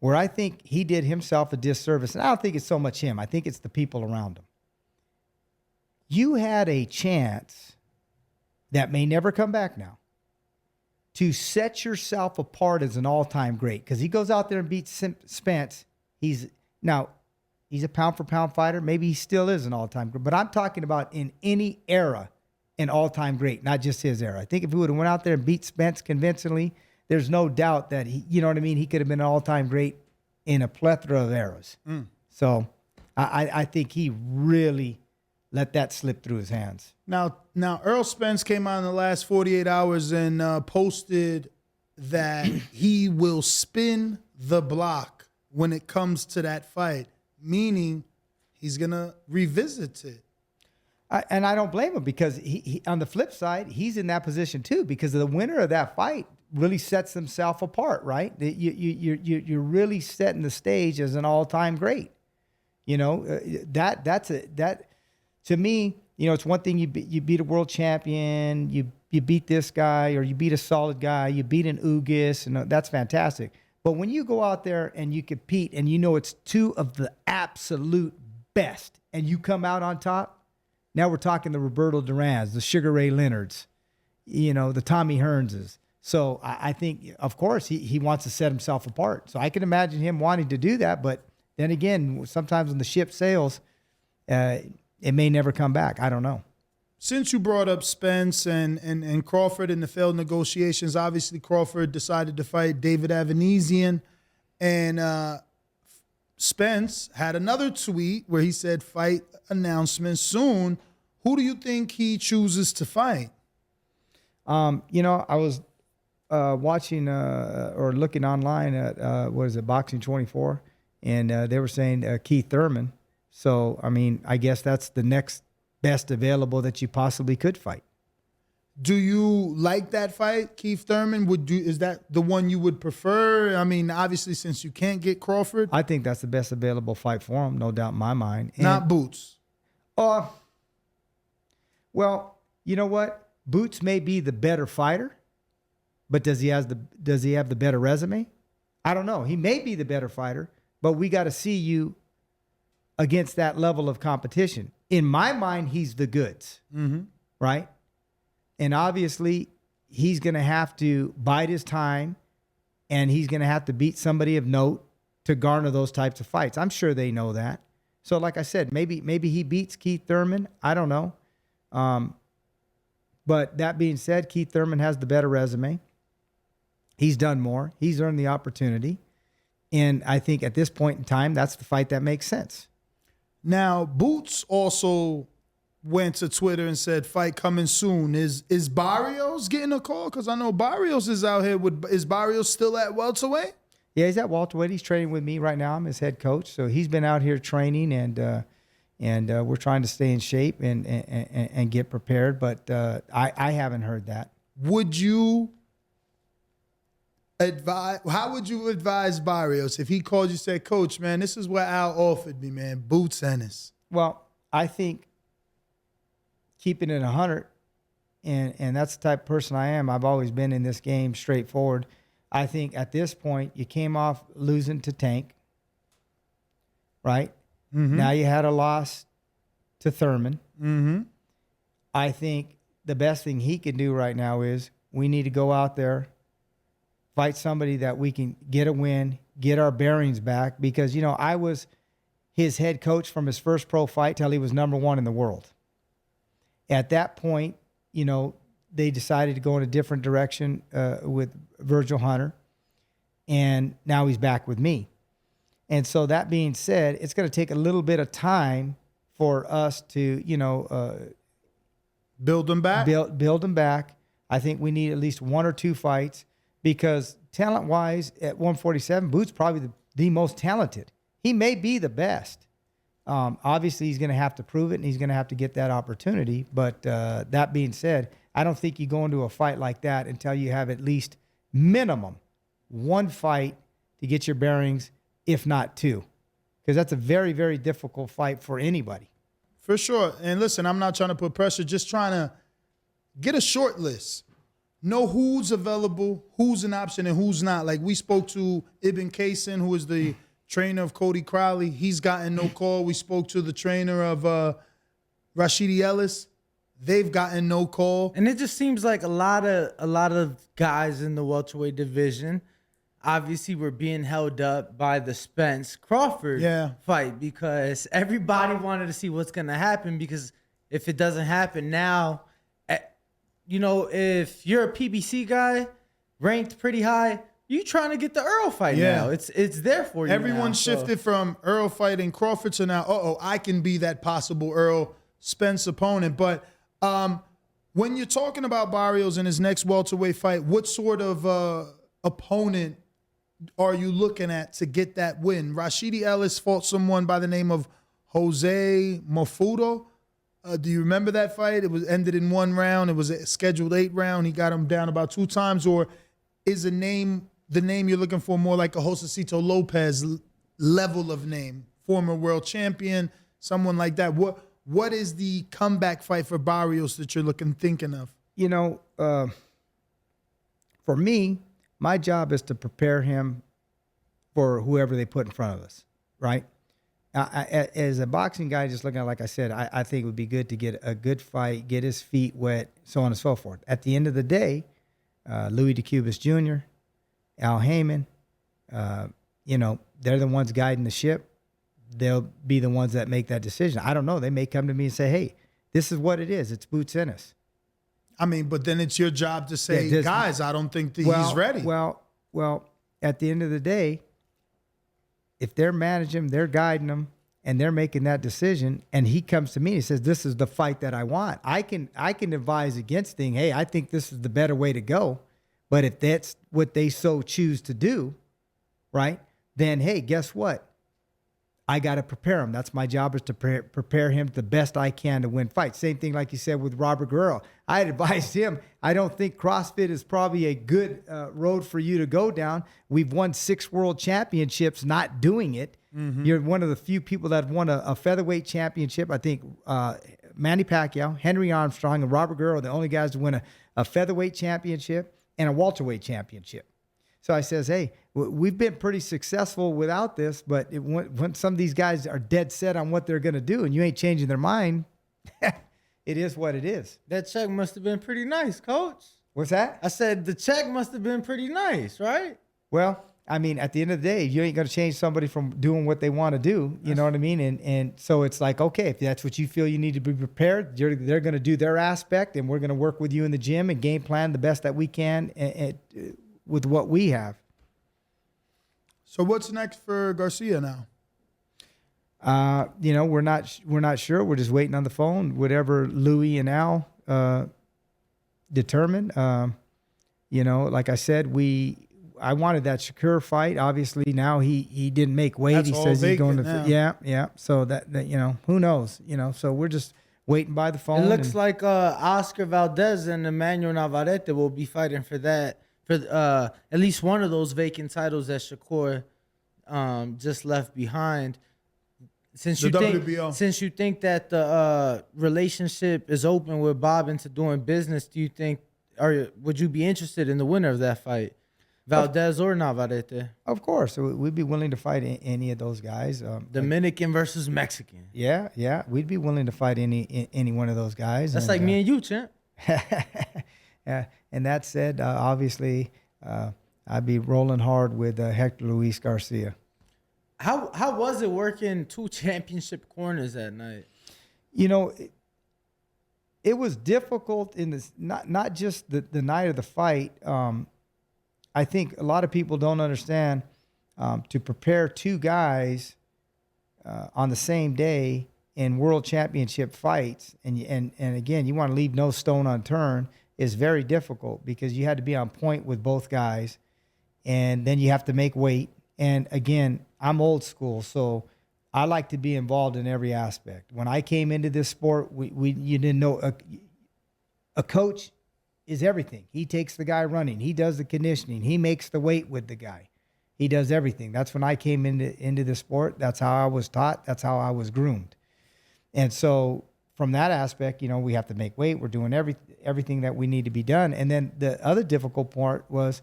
where I think he did himself a disservice. And I don't think it's so much him. I think it's the people around him. You had a chance that may never come back now to set yourself apart as an all-time great, because he goes out there and beats Spence. He's a pound-for-pound fighter. Maybe he still is an all-time great. But I'm talking about in any era, an all-time great, not just his era. I think if he would have went out there and beat Spence convincingly, there's no doubt that he, you know what I mean, he could have been an all-time great in a plethora of eras. So I think he really let that slip through his hands. Now Earl Spence came out in the last 48 hours and posted that he will spin the block when it comes to that fight, meaning he's going to revisit it. And I don't blame him, because he on the flip side, he's in that position too, because the winner of that fight really sets himself apart, right? You're really setting the stage as an all-time great. You know, that to me, you know, it's one thing you beat a world champion, you beat this guy, or you beat a solid guy, you beat an Ugis, and that's fantastic. But when you go out there and you compete and you know it's two of the absolute best and you come out on top, now we're talking the Roberto Durans, the Sugar Ray Leonards, you know, the Tommy Hearnses. So I think, of course, he wants to set himself apart. So I can imagine him wanting to do that. But then again, sometimes when the ship sails, it may never come back. I don't know. Since you brought up Spence and Crawford and the failed negotiations, obviously Crawford decided to fight David Avanesian, and Spence had another tweet where he said, fight announcement soon. Who do you think he chooses to fight? You know, I was watching or looking online at, what is it, Boxing 24, and they were saying Keith Thurman. So, I mean, I guess that's the next best available that you possibly could fight. Do you like that fight, Keith Thurman? Is that the one you would prefer? I mean, obviously, since you can't get Crawford. I think that's the best available fight for him, no doubt in my mind. And, not Boots. Well, you know what? Boots may be the better fighter, but does he have the better resume? I don't know. He may be the better fighter, but we got to see you against that level of competition. In my mind, he's the goods, right? And obviously, he's going to have to bide his time, and he's going to have to beat somebody of note to garner those types of fights. I'm sure they know that. So like I said, maybe he beats Keith Thurman. I don't know. But that being said, Keith Thurman has the better resume. He's done more. He's earned the opportunity. And I think at this point in time, that's the fight that makes sense. Now, Boots also went to Twitter and said, fight coming soon. Is Barrios getting a call? Because I know Barrios is out here. Is Barrios still at welterweight? Yeah, he's at welterweight. He's training with me right now. I'm his head coach. So he's been out here training, and we're trying to stay in shape and get prepared. But I haven't heard that. Would you advise? How would you advise Barrios if he called you and said, Coach, man, this is what Al offered me, man, Boots Ennis? Well, I think keeping it 100, and that's the type of person I am. I've always been in this game straightforward. I think at this point, you came off losing to Tank, right? Now you had a loss to Thurman. I think the best thing he can do right now is we need to go out there, fight somebody that we can get a win, get our bearings back. Because, you know, I was his head coach from his first pro fight till he was #1 in the world. At that point, you know, they decided to go in a different direction with Virgil Hunter. And now he's back with me. And so that being said, it's going to take a little bit of time for us to, you know, build them back. Build them back. I think we need at least 1 or 2 fights, because talent-wise, at 147, Boots probably the most talented. He may be the best. Obviously, he's going to have to prove it, and he's going to have to get that opportunity. But that being said, I don't think you go into a fight like that until you have at least minimum 1 fight to get your bearings, if not 2. because that's a very, very difficult fight for anybody. For sure. And listen, I'm not trying to put pressure, just trying to get a short list. Know who's available, who's an option, and who's not. Like we spoke to Ibn Kaysen, who is the trainer of Cody Crowley. He's gotten no call. We spoke to the trainer of Rashidi Ellis. They've gotten no call. And it just seems like a lot of guys in the welterweight division obviously were being held up by the Spence Crawford fight, because everybody wanted to see what's going to happen, because if it doesn't happen now, you know, if you're a PBC guy ranked pretty high, you trying to get the Earl fight now. It's there for you. Everyone shifted from Earl fighting Crawford to now, I can be that possible Earl Spence opponent. But when you're talking about Barrios in his next welterweight fight, what sort of opponent are you looking at to get that win? Rashidi Ellis fought someone by the name of Jose Mafudo. Do you remember that fight? It was ended in 1 round. It was a scheduled 8 round. He got him down about 2 times. Or is the name you're looking for more like a Josecito Lopez level of name, former world champion, someone like that? What is the comeback fight for Barrios that you're thinking of? You know, for me, my job is to prepare him for whoever they put in front of us, right? As a boxing guy, just looking at, like I said, I think it would be good to get a good fight, get his feet wet, so on and so forth. At the end of the day, Louis DeCubas Jr., Al Heyman, you know, they're the ones guiding the ship. They'll be the ones that make that decision. I don't know. They may come to me and say, hey, this is what it is. It's boots in us. I mean, but then it's your job to say, guys, I don't think that he's ready. Well, at the end of the day, if they're managing him, they're guiding him, and they're making that decision, and he comes to me and he says, this is the fight that I want, I can advise against thing. Hey, I think this is the better way to go. But if that's what they so choose to do, right, then, hey, guess what? I got to prepare him. That's my job, is to prepare him the best I can to win fights. Same thing like you said with Robert Guerrero. I had advised him, I don't think CrossFit is probably a good road for you to go down. We've won 6 world championships not doing it. Mm-hmm. You're one of the few people that have won a featherweight championship. I think Manny Pacquiao, Henry Armstrong, and Robert Guerrero are the only guys to win a featherweight championship and a welterweight championship. So I says, hey, we've been pretty successful without this, but when some of these guys are dead set on what they're going to do and you ain't changing their mind, it is what it is. That check must have been pretty nice, Coach. What's that? I said the check must have been pretty nice, right? Well, I mean, at the end of the day, you ain't going to change somebody from doing what they want to do. You know what I mean? And so it's like, okay, if that's what you feel you need to be prepared, they're going to do their aspect, and we're going to work with you in the gym and game plan the best that we can with what we have. So what's next for Garcia now? You know, we're not sure. We're just waiting on the phone. Whatever Louis and Al determine. You know, like I said, I wanted that Shakur fight. Obviously, now he didn't make weight. That's he all says he's going to now. yeah. So that you know, who knows? You know, so we're just waiting by the phone. It looks like Oscar Valdez and Emmanuel Navarrete will be fighting for that. For at least one of those vacant titles that Shakur just left behind. Since you think that the relationship is open with Bob into doing business, do you think, or would you be interested in the winner of that fight, Valdez or Navarrete? Of course, we'd be willing to fight any of those guys. Dominican versus Mexican. Yeah, we'd be willing to fight any one of those guys. That's like me and you, champ. And that said, obviously, I'd be rolling hard with Hector Luis Garcia. How was it working 2 championship corners that night? You know, it was difficult in this, not just the night of the fight. I think a lot of people don't understand to prepare 2 guys on the same day in world championship fights, and again, you want to leave no stone unturned, is very difficult, because you had to be on point with both guys, and then you have to make weight. And again, I'm old school, so I like to be involved in every aspect. When I came into this sport, you didn't know a coach is everything. He takes the guy running, he does the conditioning, he makes the weight with the guy. He does everything. That's when I came into the sport. That's how I was taught. That's how I was groomed. And so from that aspect, you know, we have to make weight. We're doing everything that we need to be done. And then the other difficult part was,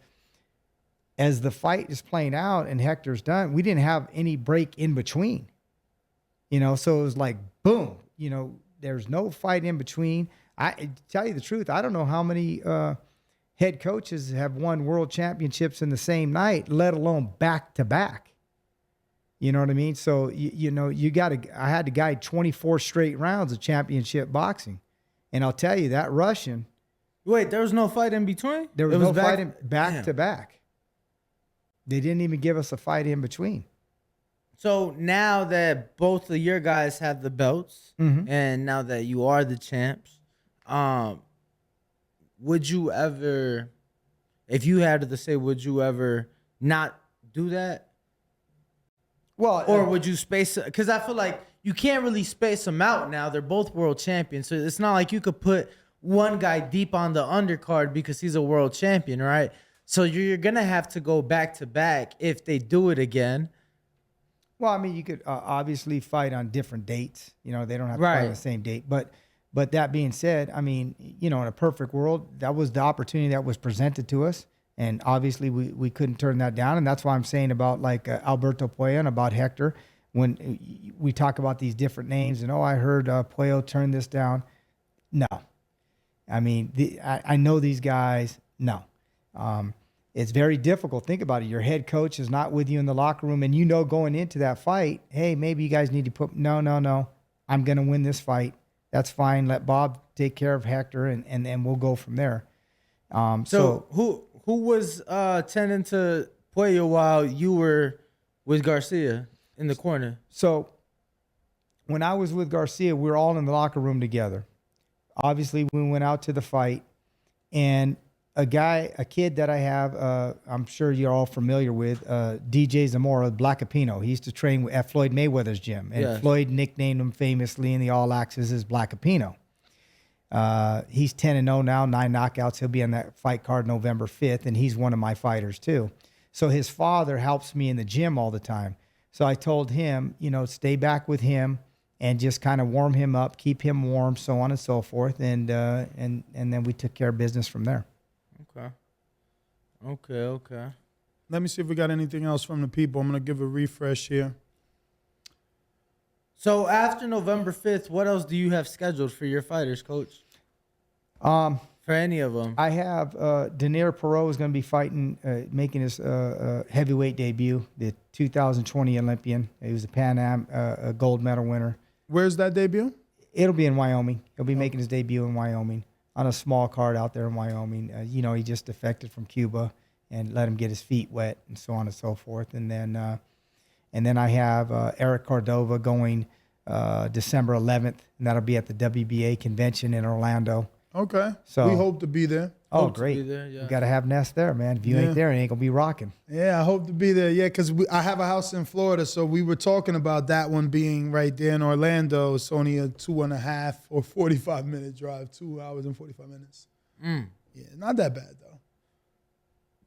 as the fight is playing out and Hector's done, we didn't have any break in between. You know, so it was like, boom, you know, there's no fight in between. I tell you the truth, I don't know how many head coaches have won world championships in the same night, let alone back to back. You know what I mean? So, you know, I had to guide 24 straight rounds of championship boxing. And I'll tell you, that Russian. Wait, there was no fight in between? There was no fight in back to back. They didn't even give us a fight in between. So now that both of your guys have the belts, and now that you are the champs, would you ever, if you had to say, would you ever not do that? Well, or would you space? Because I feel like you can't really space them out now. They're both world champions, so it's not like you could put one guy deep on the undercard because he's a world champion, right? So you're gonna have to go back to back if they do it again. Well, I mean, you could obviously fight on different dates. You know, they don't have to fight on the same date. But that being said, I mean, you know, in a perfect world, that was the opportunity that was presented to us. And obviously we couldn't turn that down. And that's why I'm saying about like Alberto Puello and about Hector. When we talk about these different names and, I heard Puello turn this down. No. I mean, I know these guys. No. It's very difficult. Think about it. Your head coach is not with you in the locker room, and you know going into that fight, hey, maybe you guys need to put, no. I'm going to win this fight. That's fine. Let Bob take care of Hector, and then we'll go from there. So who was tending to Puello while you were with Garcia in the corner? So when I was with Garcia, we were all in the locker room together. Obviously, we went out to the fight, and a kid that I have, I'm sure you're all familiar with, DJ Zamora, Black Apino. He used to train at Floyd Mayweather's gym. And Floyd nicknamed him famously in the All Access as Black Apino. He's 10-0 now, 9 knockouts. He'll be on that fight card November 5th, and he's one of my fighters too. So his father helps me in the gym all the time. So I told him, stay back with him and just kind of warm him up, keep him warm, so on and so forth. And then we took care of business from there. Okay. Let me see if we got anything else from the people. I'm going to give a refresh here. So after November 5th, what else do you have scheduled for your fighters, Coach? For any of them? I have Daniel Perot is going to be fighting, making his heavyweight debut, the 2020 Olympian. He was a Pan Am gold medal winner. Where's that debut? It'll be in Wyoming. He'll be making his debut in Wyoming, on a small card out there in Wyoming. He just defected from Cuba and let him get his feet wet and so on and so forth. And then I have Eric Cordova going December 11th, and that'll be at the WBA convention in Orlando. Okay. So we hope to be there. Oh, great. You got to have Nest there, man. If you ain't there, it ain't going to be rocking. Yeah, I hope to be there. Yeah, because I have a house in Florida, so we were talking about that one being right there in Orlando. It's only a 2.5 or 45-minute drive, 2 hours and 45 minutes. Yeah, not that bad, though.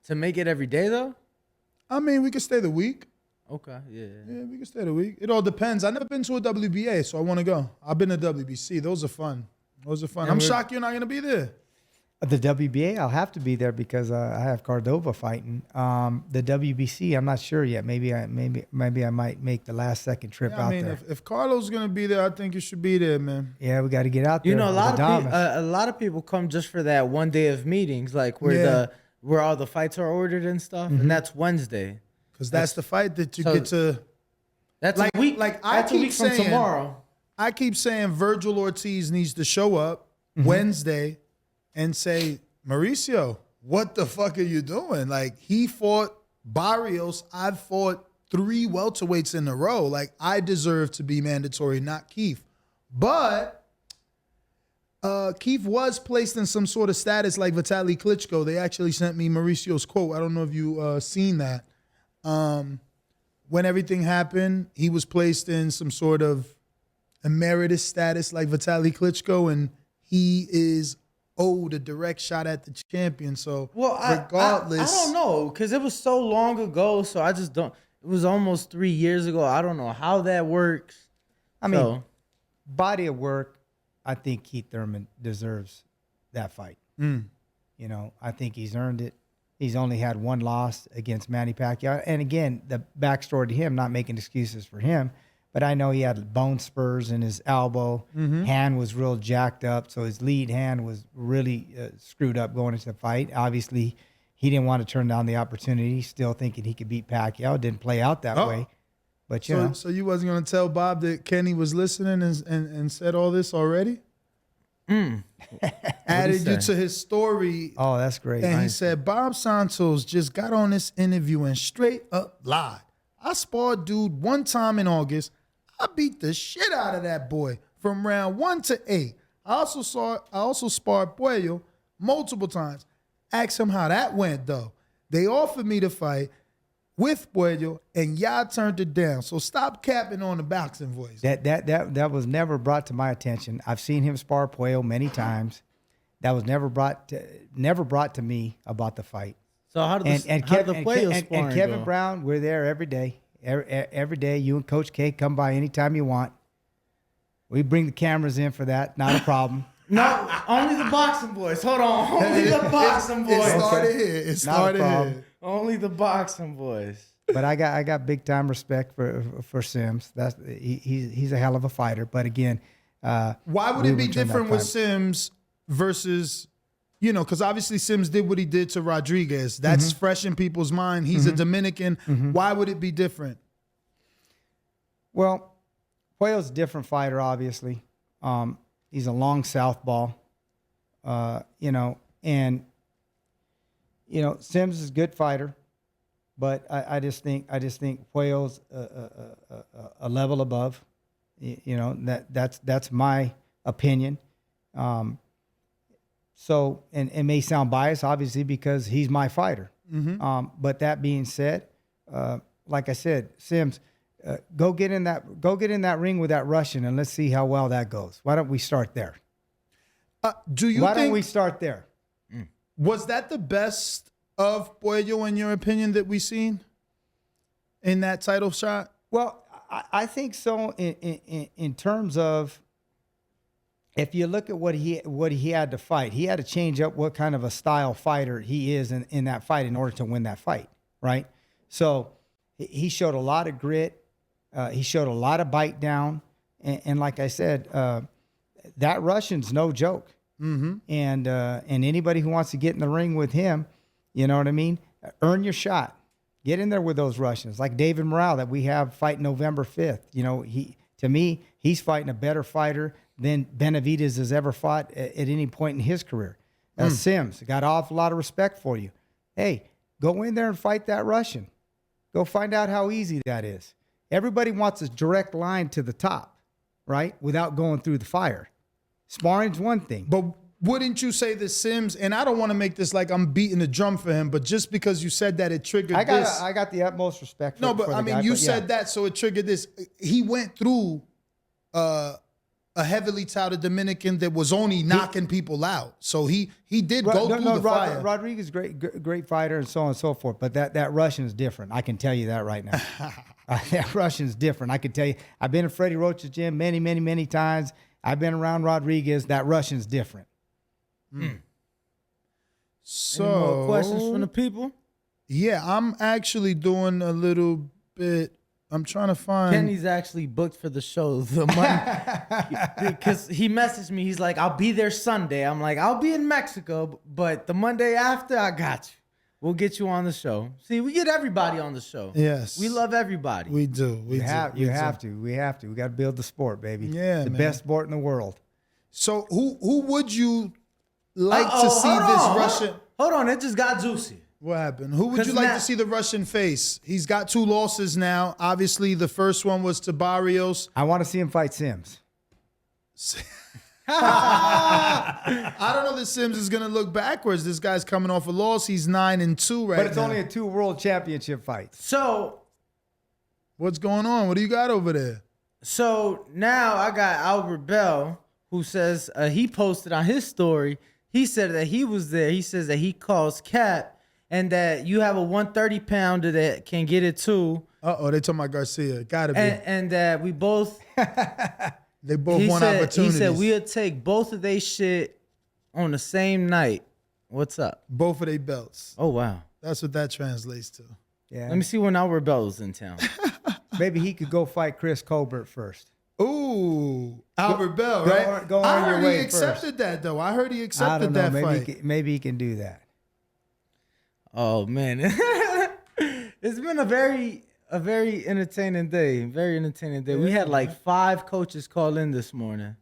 To make it every day, though? I mean, we could stay the week. Okay, yeah. Yeah, we could stay the week. It all depends. I've never been to a WBA, so I want to go. I've been to WBC. Those are fun. I'm shocked you're not going to be there. The WBA, I'll have to be there because I have Cordova fighting. The WBC, I'm not sure yet. Maybe I might make the last second trip out there. If Carlo's gonna be there, I think you should be there, man. Yeah, we got to get out there. A lot of people come just for that one day of meetings, like where all the fights are ordered and stuff, and that's Wednesday. Because that's the fight that you get to. That's a week. That's a week from tomorrow. I keep saying Virgil Ortiz needs to show up Wednesday and say, Mauricio, what the fuck are you doing? Like, he fought Barrios. I've fought 3 welterweights in a row. Like, I deserve to be mandatory, not Keith. But Keith was placed in some sort of status like Vitaly Klitschko. They actually sent me Mauricio's quote. I don't know if you seen that. When everything happened, he was placed in some sort of emeritus status like Vitaly Klitschko, and he is owed a direct shot at the champion. So Well, regardless, I don't know, because it was so long ago. So I just don't. It was almost 3 years ago. I don't know how that works. I mean, So, body of work, I think Keith Thurman deserves that fight. You know, I think he's earned it. He's only had one loss against Manny Pacquiao. And again, the backstory to him, not making excuses for him, but I know he had bone spurs in his elbow. Hand was real jacked up. So his lead hand was really screwed up going into the fight. Obviously, he didn't want to turn down the opportunity, still thinking he could beat Pacquiao. It didn't play out that way. But, you know. So you wasn't going to tell Bob that Kenny was listening and said all this already? Added you to his story. Oh, that's great. And he said, Bob Santos just got on this interview and straight up lied. I sparred dude one time in August. I beat the shit out of that boy from round 1 to 8. I also sparred Puello multiple times. Asked him how that went, though. They offered me to fight with Puello, and y'all turned it down. So stop capping on the boxing voice. That was never brought to my attention. I've seen him spar Puello many times. That was never brought to me about the fight. so how did the Puello sparring and Kevin go? Brown, we're there every day. Every day, you and Coach K come by anytime you want. We bring the cameras in for that. Not a problem. No, only the boxing boys. Hold on, only the boxing boys. It started here. It started here. Only the boxing boys. But I got big time respect for Sims. He's a hell of a fighter. But again, Why would it be different with Sims versus, you know, because obviously Sims did what he did to Rodriguez. That's fresh in people's mind. He's a Dominican. Why would it be different? Well, Puello's a different fighter, obviously. He's a long southpaw, you know, and you know Sims is a good fighter, but I just think Puello's a level above. You know, that's my opinion. So and it may sound biased, obviously, because he's my fighter. But that being said, like I said, Sims. Go get in that ring with that Russian and let's see how well that goes. Why don't we start there? Why don't we start there? Was that the best of Puello in your opinion that we seen in that title shot? Well, I think so. In terms of, if you look at what he had to fight, he had to change up what kind of a style fighter he is in that fight in order to win that fight, right? So he showed a lot of grit. He showed a lot of bite down, and like I said, that Russian's no joke. And anybody who wants to get in the ring with him, you know what I mean? Earn your shot. Get in there with those Russians, like David Morale that we have fighting November 5th. You know, to me, he's fighting a better fighter than Benavidez has ever fought at any point in his career. Sims, got an awful lot of respect for you. Hey, go in there and fight that Russian. Go find out how easy that is. Everybody wants a direct line to the top, right? Without going through the fire. Sparring's one thing. But wouldn't you say that Sims, and I don't want to make this like I'm beating the drum for him, but just because you said that, it triggered this. I got the utmost respect for No, but for the I mean, guy, you but said yeah. that, so it triggered this. He went through a heavily touted Dominican that was only knocking people out. So he did go through the fire. Rodriguez, great fighter and so on and so forth. But that Russian is different. I can tell you that right now. That Russian's different. I can tell you. I've been in Freddie Roach's gym many, many, many times. I've been around Rodriguez. That Russian's different. So, Any more questions from the people? Yeah, I'm actually doing a little bit. I'm trying to find. Kenny's actually booked for the show the Monday because he messaged me. He's like, "I'll be there Sunday." I'm like, "I'll be in Mexico, but the Monday after, I got you. We'll get you on the show." See, we get everybody on the show. Yes, we love everybody. We do. We have to. We got to build the sport, baby. Yeah, the best sport in the world. So who would you like to see this Russian? Hold on, it just got juicy. What happened? Who would you like to see the Russian face? He's got 2 losses now. Obviously, the first one was to Barrios. I want to see him fight Sims. I don't know that Sims is going to look backwards. This guy's coming off a loss. He's 9-2 right now. But it's only a 2 world championship fights. So, what's going on? What do you got over there? So now I got Albert Bell, who says he posted on his story he said that he was there. He says that he calls cap and that you have a 130 pounder that can get it too. They talking about Garcia. Gotta be. And that we both. They both want opportunities. He said we'll take both of they shit on the same night. What's up? Both of their belts. Oh wow. That's what that translates to. Yeah. Let me see when Albert Bell's in town. Maybe he could go fight Chris Colbert first. Ooh, Albert Bell, right? Go on I your heard way he accepted that though. I heard he I accepted don't know. that fight. Maybe he can do that. Oh man, it's been a very entertaining day. Very entertaining day. We had like 5 coaches call in this morning.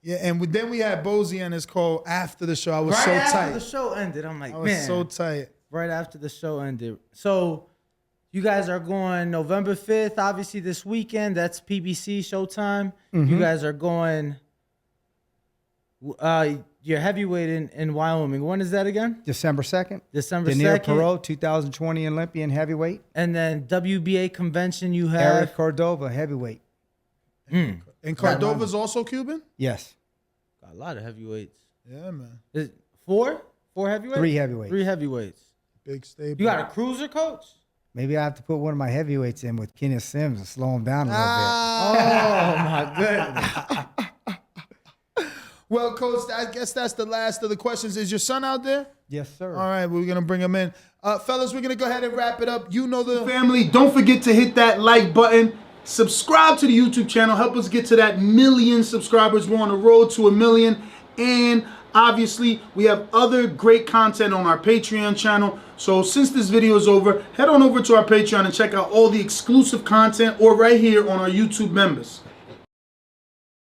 Yeah, and then we had Bozy on his call after the show. I was Right so after tight. the show ended, I'm like, I was man. so tight. Right after the show ended. So you guys are going November 5th, obviously this weekend. That's PBC Showtime. You guys are going your heavyweight in Wyoming. When is that again? December 2nd. December 2nd. Daniel Perot, 2020 Olympian heavyweight. And then WBA convention you have. Eric Cordova, heavyweight. And Cordova's also Cuban? Yes. Got a lot of heavyweights. Yeah, man. Is it 4? 4 heavyweights? 3 heavyweights. 3 heavyweights. Big stable. You got a cruiser coach? Maybe I have to put one of my heavyweights in with Kenneth Sims and slow him down a little Oh my goodness. Well, Coach, I guess that's the last of the questions. Is your son out there? bit. Yes, sir. All right, we're going to bring him in. Fellas, we're going to go ahead and wrap it up. You know the family. Don't forget to hit that like button. Subscribe to the YouTube channel. Help us get to that 1 million subscribers. We're on the road to 1 million. And obviously, we have other great content on our Patreon channel. So since this video is over, head on over to our Patreon and check out all the exclusive content or right here on our YouTube members.